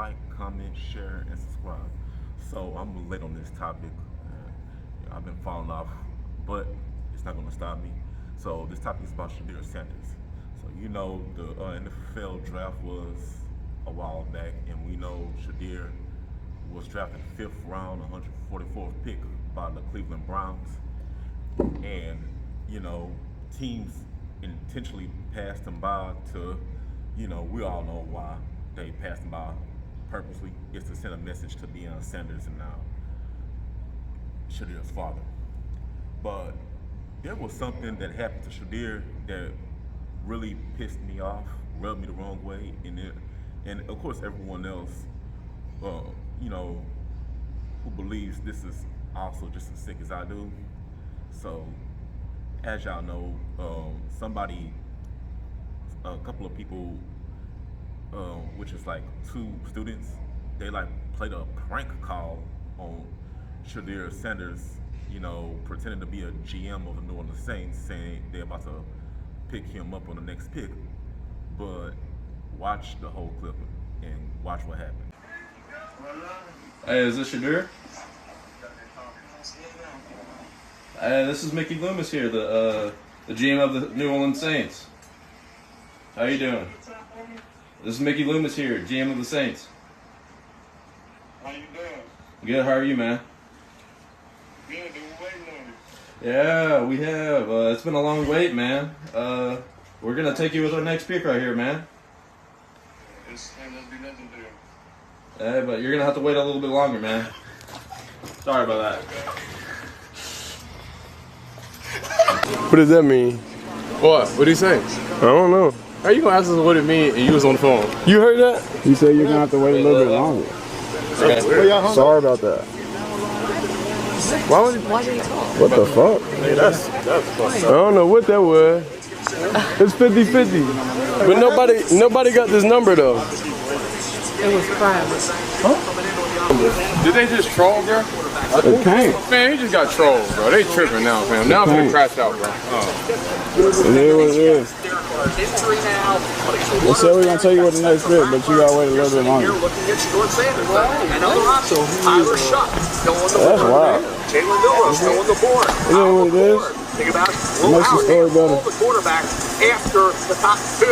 like, comment, share, and subscribe. So I'm late on this topic. I've been falling off, but it's not going to stop me. So this topic is about Shedeur Sanders. So you know the NFL draft was a while back, and we know Shedeur was drafted 5th round, 144th pick by the Cleveland Browns. And, you know, teams intentionally passed him by to, you know, we all know why they passed him by purposely. It's to send a message to Deion Sanders and now Shedeur's father. But there was something that happened to Shedeur that really pissed me off, rubbed me the wrong way, and of course everyone else, you know, who believes this is also just as sick as I do. So, as y'all know, a couple of people, which is like 2 students, they like played a prank call on Shedeur Sanders, you know, pretending to be a GM of the New Orleans Saints, saying they're about to pick him up on the next pick. But watch the whole clip and watch what happened. Hey, is this Shedeur? Hey, this is Mickey Loomis here, the GM of the New Orleans Saints. How you doing? This is Mickey Loomis here, GM of the Saints. How you doing? Good, how are you, man? Good, been waiting on you. Yeah, we have. It's been a long wait, man. We're going to take you with our next pick right here, man. This ain't gonna be nothing to do. Hey, but you're going to have to wait a little bit longer, man. Sorry about that. What does that mean? What? What did he say? I don't know. How you gonna ask us what it means and you was on the phone? You heard that? You said you're gonna have to wait a little bit longer. Sorry about that. Why did he talk? What the fuck? Hey, that's fucked I don't know what that was. It's 50-50. But nobody got this number though. It was private. Did they just troll, bro? It can't. Man, he just got trolled, bro. They tripping now, fam. Now I'm finna crash out, bro. It is what it is. They said we're gonna tell you what the next pick, but you gotta wait a little bit longer. That's wild. Jalen Milroe still on the board. You know what it is? Think about it. It makes the story better. The quarterback after the top 2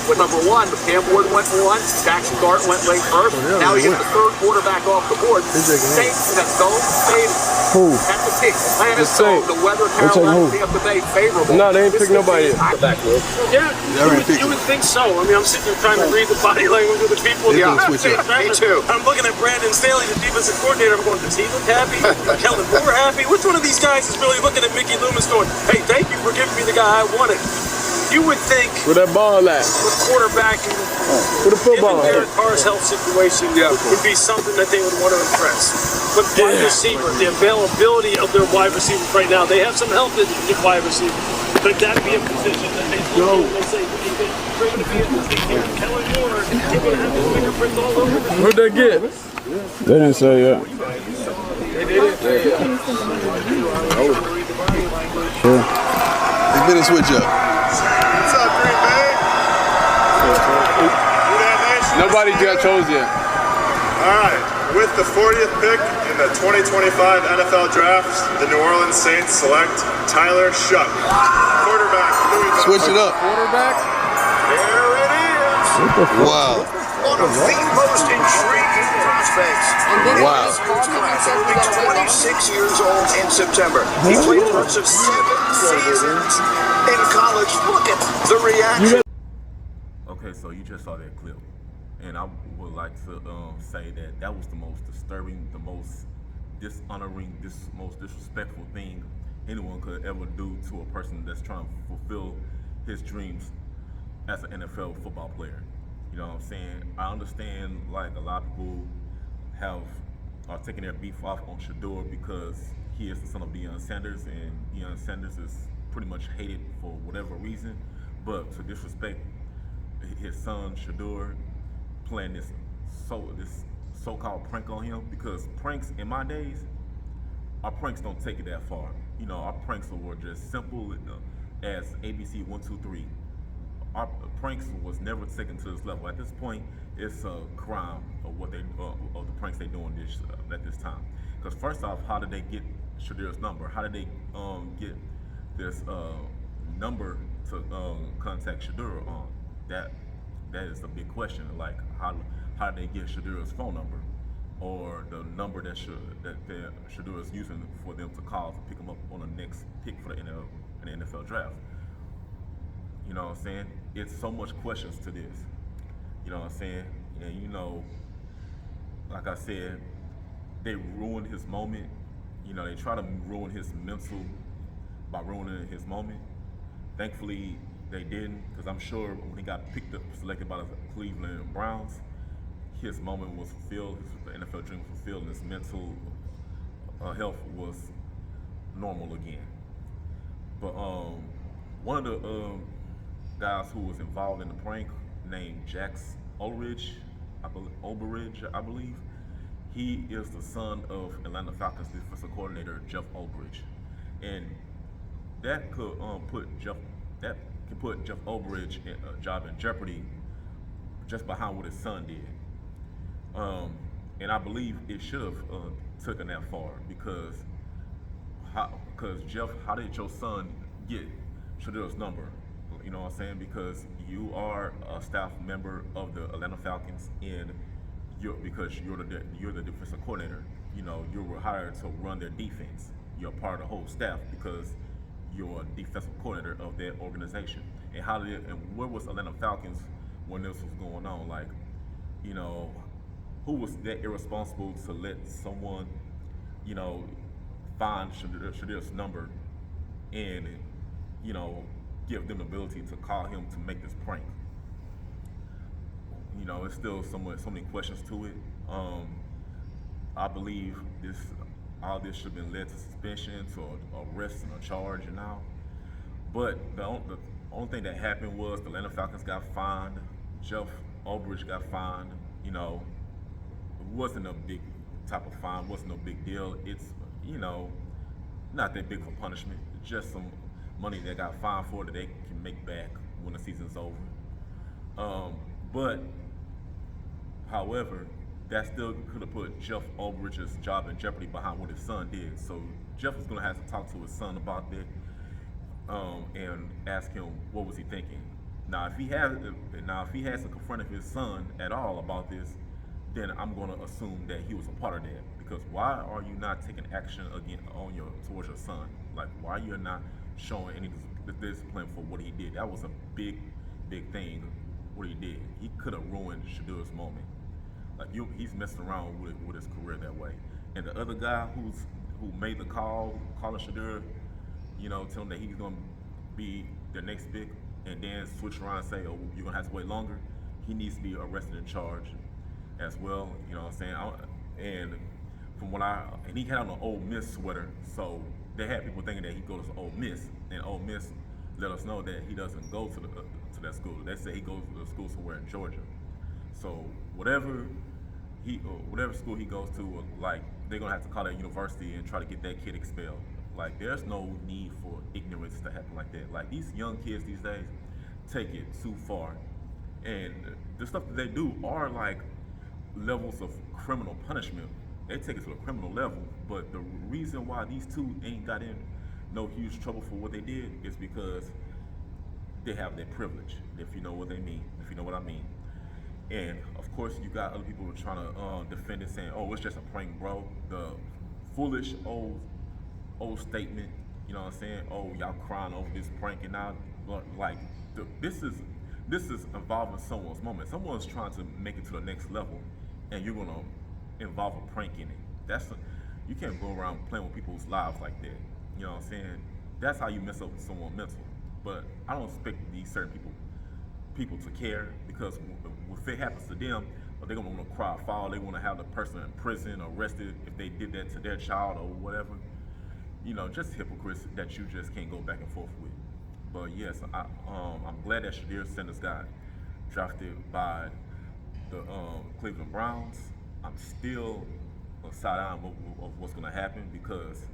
with number 1, but Cam Ward went 1, Jackson Dart went late first. Now he gets the 3rd quarterback off the board. Saints in a zone stadium. Who? At the pick. Atlantic zone. The weather They're Carolina taking who? Tampa Bay favorable. No, they ain't picked nobody yet. Yeah, you would think so. I mean, I'm sitting there trying to read the body language of the people. Yeah, me too. I'm looking at Brandon Staley, the defensive coordinator. I'm going, does he look happy? Kellen Moore happy? Which one of these guys is really looking at Mickey Loomis going, hey, thank you for giving me the guy I wanted? You would think Where that ball at? with quarterback and Where the football given Derek at? Carr's health situation would be something that they would want to impress. But wide receiver, the availability of their wide receivers right now, they have some health issues with wide receivers. Could that be a position that they say, we're going to be able to take care of Kellen Moore, you're going to have his fingerprints all over the What'd they get? They didn't say yet. Sure. They better switch up. What's up, Green Bay? Nobody got chose yet. All right. With the 40th pick in the 2025 NFL Draft, the New Orleans Saints select Tyler Shuck, quarterback. Switch it up. Quarterback? There it is. Wow. One of the most intriguing prospects. Wow. He'll be 26 years old in September. He played the rest of 7 seasons in college. Look at the reaction. Okay, so you just saw that clip, and I would like to say that that was the most disturbing, the most dishonoring, most disrespectful thing anyone could ever do to a person that's trying to fulfill his dreams as an NFL football player. You know what I'm saying? I understand, like, a lot of people are taking their beef off on Shedeur because he is the son of Deion Sanders, and Deion Sanders is pretty much hated for whatever reason. But to disrespect his son Shedeur, playing this so-called prank on him, because pranks in my days, our pranks don't take it that far. You know, our pranks were just simple as ABC 1, 2, 3. Our pranks was never taken to this level. At this point, it's a crime of what they're pranks they doing this at this time. Because first off, how did they get Shedeur's number? How did they get this number to contact Shedeur on? That is a big question. Like how did they get Shedeur's phone number, or the number that Shedeur is using for them to call to pick him up on the next pick for the NFL draft? You know what I'm saying? It's so much questions to this. You know what I'm saying? And you know, like I said, they ruined his moment. You know, they try to ruin his mental by ruining his moment. Thankfully, they didn't, because I'm sure when he got selected by the Cleveland Browns, his moment was fulfilled, the NFL dream was fulfilled, and his mental health was normal again. But one of the guys who was involved in the prank, named Jax Ulbrich, I believe, he is the son of Atlanta Falcons defensive coordinator Jax Ulbrich, and that could put Jax Ulbrich job in jeopardy just behind what his son did. And I believe it should have taken that far, because Jeff, how did your son get Shedeur's number? You know what I'm saying? Because you are a staff member of the Atlanta Falcons, and because you're the defensive coordinator. You know, you were hired to run their defense. You're part of the whole staff because you're a defensive coordinator of that organization. And where was Atlanta Falcons when this was going on? Like, you know, who was that irresponsible to let someone, you know, find Shedeur's number and, you know, give them the ability to call him to make this prank? You know, it's still so many questions to it. I believe all this should have been led to suspension, to arrest and a charge and all. But the only thing that happened was the Atlanta Falcons got fined, Jax Ulbrich got fined. You know, it wasn't a big type of fine, wasn't no big deal. It's, you know, not that big of a punishment, just some money they got fined for that they can make back when the season's over. But however, that still could have put Jax Ulbrich's job in jeopardy behind what his son did. So Jeff was going to have to talk to his son about that and ask him what was he thinking. Now, if he has to confront his son at all about this, then I'm going to assume that he was a part of that. Because why are you not taking action towards your son? Like, why you're not showing any discipline for what he did? That was a big thing. What he did, he could have ruined Shedeur's moment. Like, he's messing around with his career that way. And the other guy who made the calling Shedeur, you know, tell him that he's gonna be the next pick, and then switch around and say, oh, you're gonna have to wait longer. He needs to be arrested and charged as well. You know what I'm saying? And from and he had on an Ole Miss sweater, so they had people thinking that he goes to Ole Miss, and Ole Miss let us know that he doesn't go to that school. They say he goes to the school somewhere in Georgia. So whatever school he goes to, like, they're gonna have to call that university and try to get that kid expelled. Like, there's no need for ignorance to happen like that. Like, these young kids these days take it too far, and the stuff that they do are like levels of criminal punishment. They take it to a criminal level. But the reason why these two ain't got in no huge trouble for what they did is because they have that privilege, if you know what they mean, if you know what I mean. And of course, you got other people who are trying to defend it, saying, "Oh, it's just a prank, bro." The foolish old statement, you know what I'm saying? Oh, y'all crying over this prank, and now, like, this is involving someone's moment. Someone's trying to make it to the next level, and you're gonna involve a prank in it. You can't go around playing with people's lives like that. You know what I'm saying? That's how you mess up someone's mental. But I don't expect these certain people to care, because if it happens to them, they're gonna want to cry foul. They want to have the person in prison, arrested if they did that to their child or whatever. You know, just hypocrites that you just can't go back and forth with. But yes, I'm glad that Shedeur Sanders got drafted by the Cleveland Browns. I'm still side-eyeing of what's gonna happen, because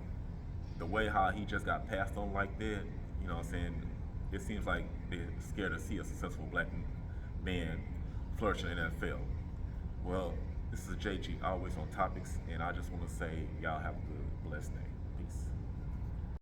the way how he just got passed on like that, you know what I'm saying? It seems like they're scared to see a successful black man flourish in the NFL. Well, This is JG, always on topics, and I just want to say y'all have a good, blessed day.